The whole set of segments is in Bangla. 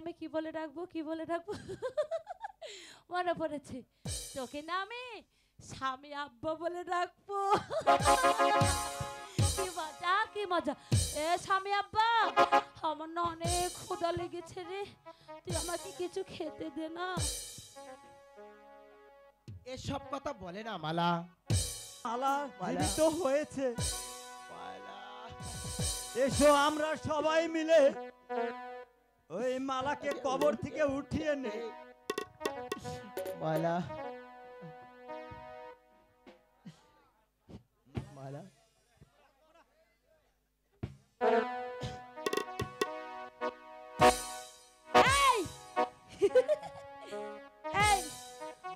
আমি কি বলে ডাকবো কি বলে ডাকবো মনে পড়েছে তোকে না আমি স্বামী আব্বা বলে ডাকবো কি মজা কি মজা এ স্বামী আব্বা আমার না অনেক ক্ষুধা লেগেছে রে তুই আমাকে কিছু খেতে দে না এসব কথা বলে না মালা মালা জীবিত হয়েছে এসো আমরা সবাই মিলে ওই মালাকে কবর থেকে উঠিয়ে নে মালা মালা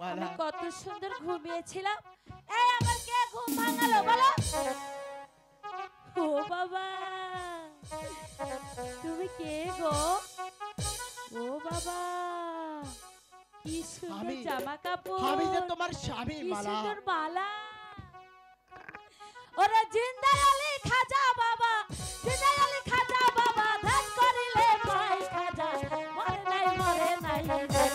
আমি কত সুন্দর ঘুমিয়েছিলাম এই আমার কে ঘুম ভাঙালো বলো ও বাবা তুমি কে গো ও বাবা কি সুন্দর জামা কাপড় আমি যে তোমার স্বামী মালা কি সুন্দর মালা ওরে জিন্দা আলী খাজা বাবা জিন্দা আলী খাজা বাবা ধান করিলে পাই খাজা মরে নাই মরে নাই রে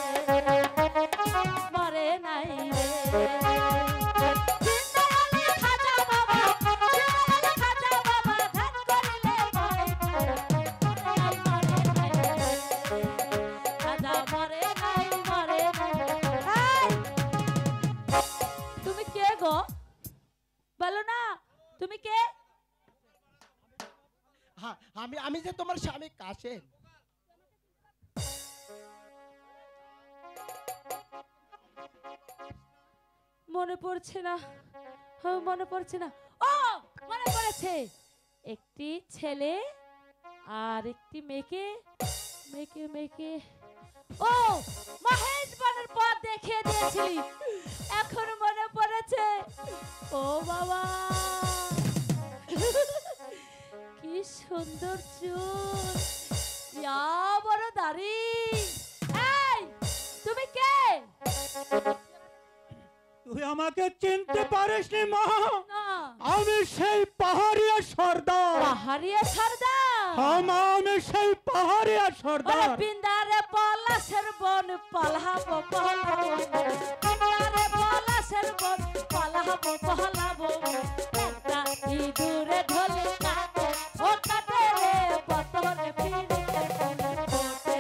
জিন্দা আলী খাজা বাবা জিন্দা আলী খাজা বাবা ধান করিলে পাই খাজা মরে নাই তুমি কে গো বলো না তুমি কে হ্যাঁ আমি যে তোমার স্বামী কাশেম মনে পড়ছে না মনে পড়ছে না ও মনে পড়েছে একটি ছেলে আর একটি মেয়েকে মেয়েকে মেয়েকে ও মহেশ বনের পথ দেখিয়ে দিয়েছিলি এখন মনে পড়েছে ও বাবা কি সুন্দর চুল ইয়া বড় দাড়ি এই তুমি কে তুই আমাকে চিনতে পারিসনি মা না আমি সেই পাহাড়িয়া সর্দার পাহাড়িয়া সর্দার আমি সেই পাহাড়িয়া সর্দার বিন্দারে পলাশের বন পলাবো পলাবো বিন্দারে পলাশের বন পলাবো পলাবো একটা ইঁদুরে ঢোলে কাটে ও কাটে রে বতরে পিড়িতের ফুল ফোটে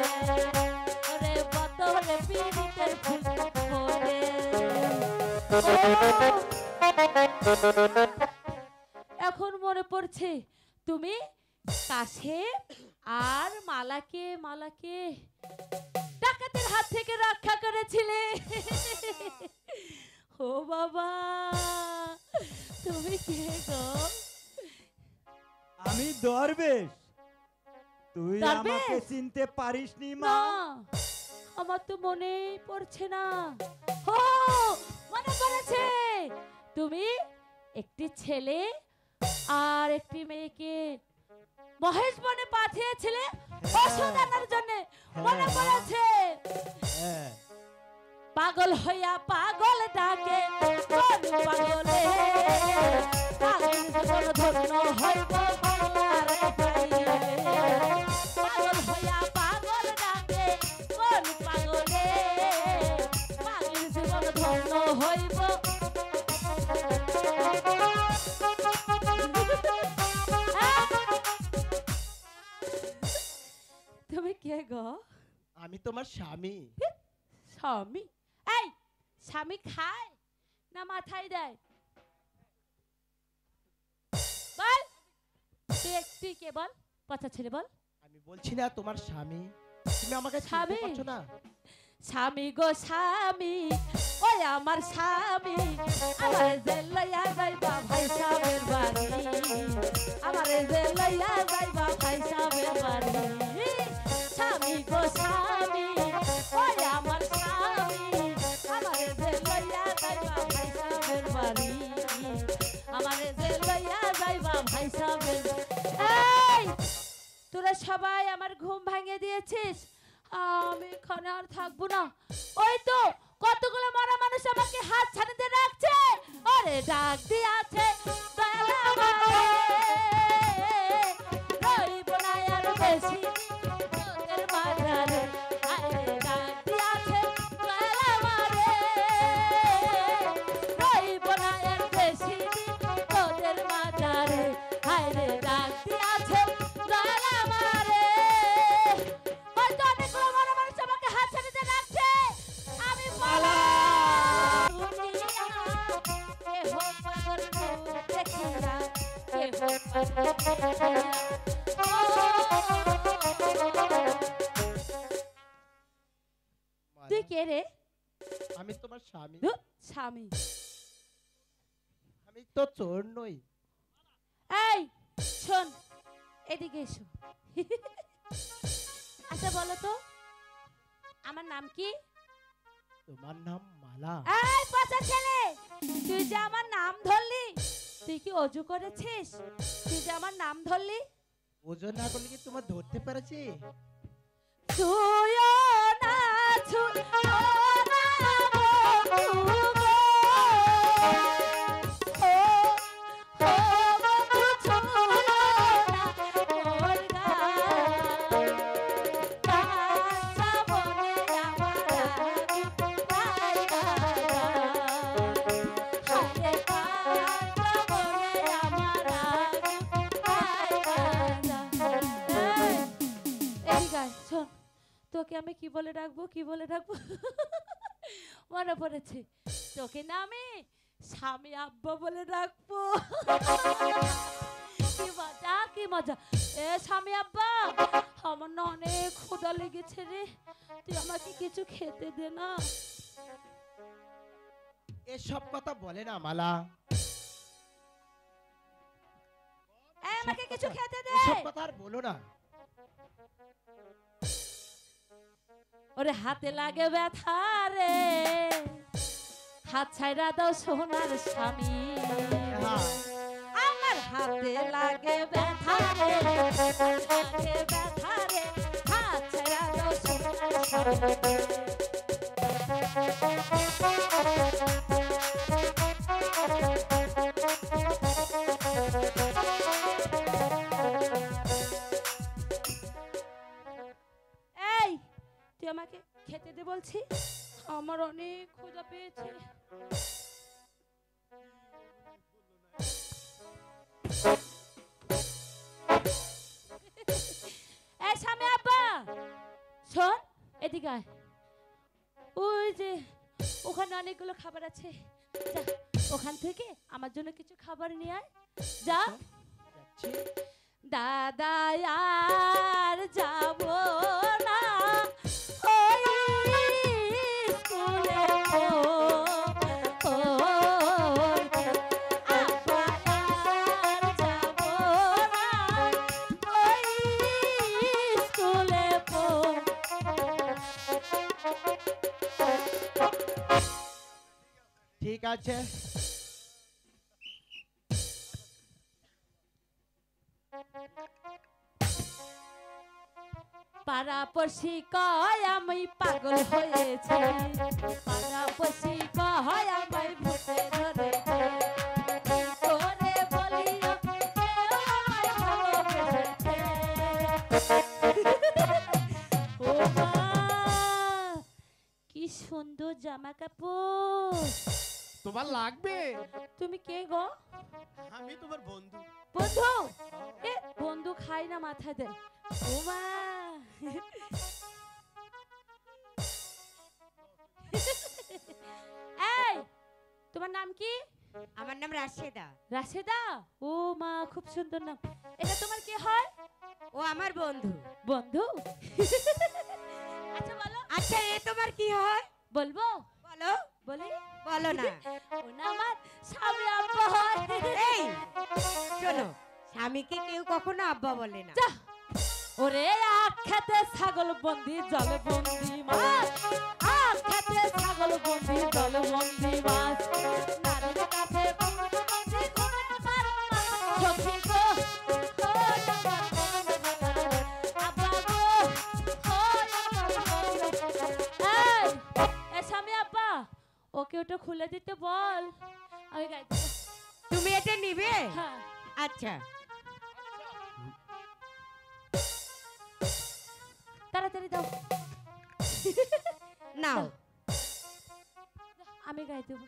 ওরে বতরে পিড়িতের ফুল ফোটে এখন মনে পড়ছে তুমি কাশেম আর মালাকে মালাকে ডাকাতের হাত থেকে রক্ষা করেছিলে ও বাবা তুমি কে গো আমি দরবেশ তুই দরবেশ? আমাকে চিনতে পারিসনি মা না আমার তো মনেই পড়ছে না ও মনে পড়েছে তুমি একটি ছেলে আর একটি মেয়েকে মহেশ বনে পাঠিয়েছিলে ওষুধ আনার জন্য মনে পড়েছে হ্যাঁ পাগল হইয়া পাগল ডাকে কোন পাগলে পাগল জীবন ধন্য হইব আরে পাইলে পাগল হইয়া পাগল ডাকে কোন পাগলে পাগল জীবন ধন্য হইব তুমি কে গো আমি তোমার স্বামী স্বামী এই স্বামী খায় না মাথায় দেয় বল তুই কে বল পচা ছেলে বল আমি বলছি না তোমার স্বামী তুমি আমাকে চিনতে স্বামী? পারছো না স্বামী গো স্বামী ওই আমার স্বামী আমার যে লইয়া যাইবা ভাই সাহেবের বাড়ি আমার যে লইয়া যাইবা ভাই সাহেবের বাড়ি স্বামী গো স্বামী ওই আমার স্বামী আমার যে লইয়া যাইবা ভাই সাহেবের বাড়ি আমার যে লইয়া যাইবা ভাই সাহেবের এই তোরা সবাই আমার ঘুম ভাঙিয়ে দিয়েছিস আমি এখানে আর থাকবো না ওই তো কতগুলো মরা মানুষ আমাকে হাত ছাড়িয়ে রাখছে আরে ডাক দিয়াছে দয়াল আমারে রইব না আর বেশি তোদের মাঝারে তুই কে রে? আমি তোমার স্বামী। ধুৎ, স্বামী। আমি তো চোর নই। এই শোন, এদিকে এসো। আচ্ছা বলো তো, আমার নাম কি? তোমার নাম মালা। এই পচা ছেলে, তুই যে আমার নাম ধরলি, তুই কি অজু করেছিস? তুই যে আমার নাম ধরলি। ওজন না করলে কি তোমার ধরতে পেরেছি? ছুঁয়ো না, ছুঁয়ো না বন্ধু গো। ও, ও বন্ধু ছুঁয়ো না মোর গায়ে। কাঁচা মনে আমার আগুন লাইগা যায়। হায় কাঁচা মনে আমার আগুন লাইগা যায়। এদিকে আয়, শোন, তোকে আমি কি বলে ডাকবো, কি বলে ডাকবো? মনে পড়েছে, তোকে না আমি স্বামী আব্বা বলে ডাকবো। কি মজা, কি মজা। এ স্বামী আব্বা, আমার না অনেক ক্ষুধা লেগেছে রে, তুই আমাকে কিছু খেতে দে না। এসব কথা বলে না মালা। আমাকে কিছু খেতে দে। এসব কথা আর বলো না। ওরে হাতে লাগে ব্যথা রে, হাত ছাইরা দাও সোনার স্বামী। হ্যাঁ, আমার হাতে লাগে ব্যথা রে, লাগে ব্যথা রে, হাত ছাইরা দাও সোনার স্বামী। এই, তুই আমাকে খেতে দে বলছি, আমার অনেক ক্ষুধা পেয়েছে। এই স্বামী আব্বা, শোন, এদিকে আয়। ওই যে ওখানে অনেকগুলো খাবার আছে, যা ওখান থেকে আমার জন্য কিছু খাবার নিয়ে আয়, যা। যাচ্ছি। দাদা আর যাব না ওই স্কুলে পড়তে। আব্বা আর যাব না ওই স্কুলে ঠিক আছে। পাড়াপড়শি কয় আমি পাগল হয়েছি, পাড়াপড়শি কয় আমায় ভূতে ধরেছে। কি করে বলিও কেউ আমায় ভালোবেসেছে। ও মা, কি সুন্দর জামা কাপড়। তোমার লাগবে? তুমি কে গো? আমি তোমার বন্ধু। বন্ধু? এ বন্ধু খাই না, মাথায় দে। ও মা, এই তোমার নাম কি? আমার নাম রাশেদা। রাশেদা? ও মা, খুব সুন্দর নাম। এটা তোমার কি হয়? ও আমার বন্ধু। বন্ধু? আচ্ছা বলো। আচ্ছা, এ তোমার কি হয়? বলবো? বলো। বলি? বলো না। ও না আমার স্বামী আব্বা হয়। এই শোনো, স্বামীকে কেউ কখনো আব্বা বলে না। যা, ওরে আখ খেতে ছাগল বন্দি জলে বন্দি মাছ, আখ খেতে ছাগল বন্দি জলে বন্দি মাছ, নারীর কাছে বন্দি বন্দি ঘুমে আমার মাছ। সখী গো, ও আমার আব্বা গো, ও আমার এই স্বামী আব্বা, ওকে ওটা খুলে দিতে বল, আমি গাই দেবো। তুমি এটা নিবে? হ্যাঁ। আচ্ছা, তাড়াতাড়ি দাও। নাও। আমি গাই দেবো।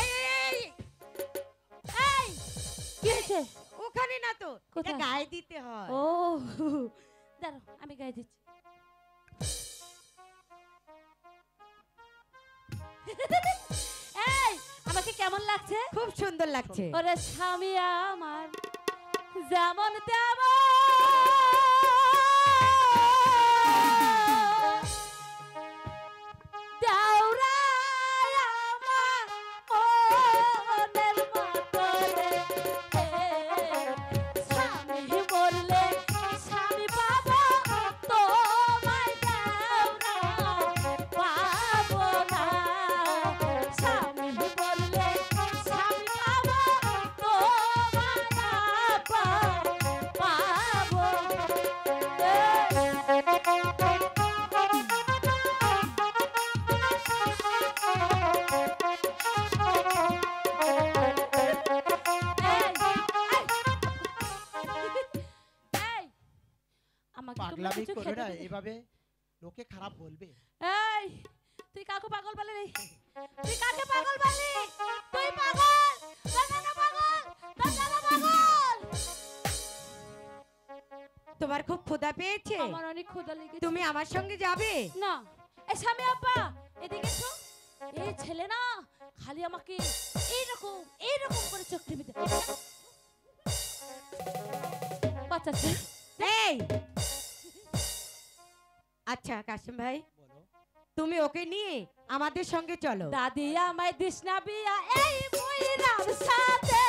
এই, এই, এই, কি হয়েছে? ওখানে না তো, এটা কোথায়? গায়ে দিতে হয়। ও দাঁড়াও, আমি গাই দিচ্ছি। আমাকে কেমন লাগছে? খুব সুন্দর লাগছে। ওরে স্বামী আমার যেমন তেমন দেওরায় আমার মনের মতো রে। স্বামী মরলে স্বামী পাবো, তোমায় দেওরায় পাবো না। স্বামী মরলে স্বামী পাবো, তোমায় পাবো। এই, আমাকে তোমরা পাগলামি কিছু করো খেতে না, দিলে? এভাবে লোকে খারাপ বলবে। এই, তুই কাকে পাগল বলে রে? তুই কাকে পাগল বলি? তুই পাগল? না পাগল, না পাগল। তোমার খুব ক্ষুধা পেয়েছে? আমার অনেক ক্ষুধা লেগেছে। তুমি আমার সঙ্গে যাবে? না, এই স্বামী আপা এদিকে এসো। এই ছেলে না খালি আমাকে এইরকম করে চোখ টিপে দেয়। বাচ্চা ছেলে। এই আচ্ছা কাশিম ভাই, বলো। তুমি ওকে নিয়ে আমাদের সঙ্গে চলো। দাদি আমায় দিস না বিয়া এই বুইরার সাথে,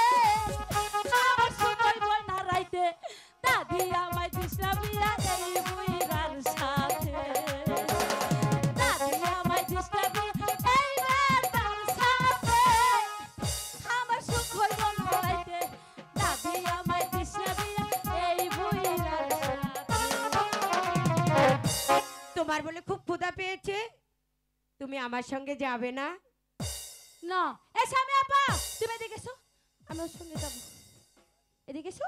আমার সময় বই না রাইতে। দাদি আমায় দিস না বিয়া এই বুইরার সাথে, দাদি আমায় দিস না বিয়া এই বেটার সাথে, আমার সুখ হইব না রাইতে। দাদি আমায় দিস না বিয়া এই বুইরার সাথে। তোমার বলে খুব ক্ষুধা পেয়েছে, তুমি আমার সঙ্গে যাবে না? না, এই স্বামী আপা তুমি এদিকে এসো, আমি ওর সঙ্গে যাবো। এদিকে এসো,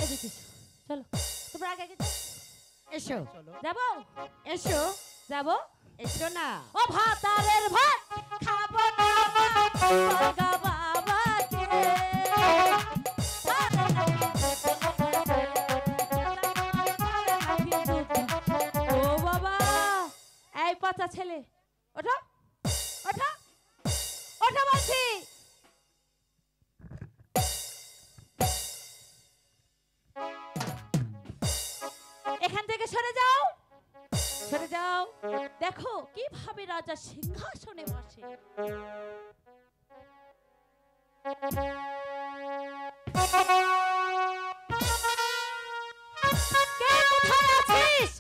এদিকে এসো, চলো তোমরা আগে আগে যাও। এসো চলো। যাবো এসো যাবো। এসো না। ও ভাতারের ভাত খাবো না বাবা বাবাকে। ও বাবা, এই পচা ছেলে ওঠো ওঠো ওঠো বলছি। এখান থেকে সরে যাও, সরে যাও। দেখো কিভাবে রাজা সিংহাসনে বসে। কে কোথায় আছিস?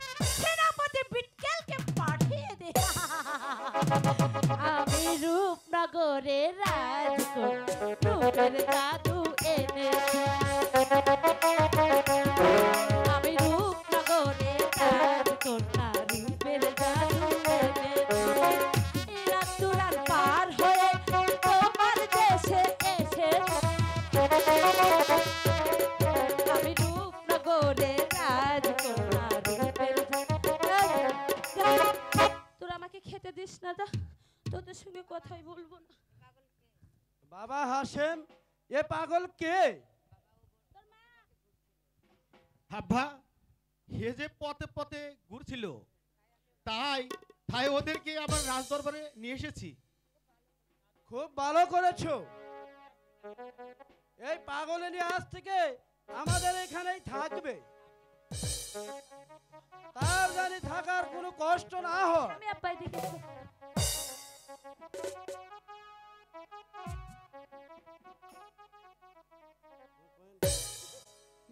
সেনাপতি বিটকেলকে পাঠিয়ে দে। আমি রূপনগরে রূপের জাদু এনেছি। আমি রূপনগরে রাজকন্যা রূপের জাদু এনেছি। ইরান তুরান পার হয়ে তোমার দেশে এসে আমি রূপনগরে রাজকন্যা রূপের তোরা আমাকে খেতে দিস না, দা তোদের সঙ্গে কথাই বলবো না। বাবা হাসেম, এ পাগল কে? আব্বা, এ যে পথে পথে ঘুরছিল, তাই তাই ওদেরকে আবার রাজদরবারে নিয়ে এসেছি। খুব ভালো করেছো। এই পাগলেরই আজ থেকে আমাদের এখানেই থাকবে, তার জানি থাকার কোনো কষ্ট না হয়। আমি আব্বাই দেখেছি।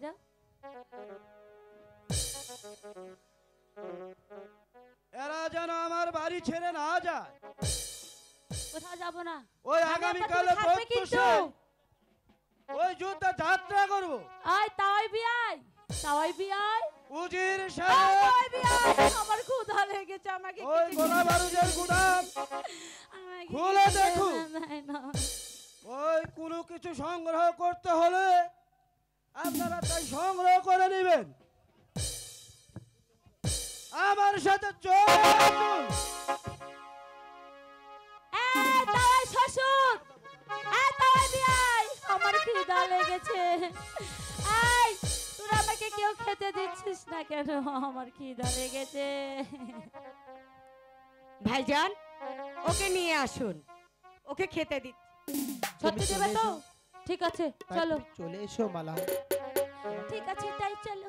যাও এরা যেন আমার বাড়ি ছেড়ে না যায়। কোথাও যাব না। ওই আমি আগামীকালে আব্বা, তুমি থাকবে কিন্তু। ওই যুদ্ধে যাত্রা করব। আয় তাওই বিয়াই, তাওই বিয়াই, উজির আয় সাহেব, তাওই বিয়াই। আমার ক্ষুধা লেগেছে, আমাকে ওই কিছু গোলা বারুদের গুদাম আমাকে খুলে কিছু দেখো। দেয় না। ওই কোনো কিছু সংগ্রহ করতে হলে আপনারা তাই সংগ্রহ করে নেবেন। আমার সাথে চলুন। এই তাওই শ্বশুর, এই তাওই বিয়াই, আমার খিদা লেগেছে। এই তোরা আমাকে কেউ খেতে দিচ্ছিস না কেন? আমার খিদা লেগেছে। ভাইজান ওকে নিয়ে আসুন, ওকে খেতে দিন। সত্যি তুমি দেবে চলে তো? এসো। ঠিক আছে তাই চলো। তুমি চলে এসো মালা। ঠিক আছে তাই চলো।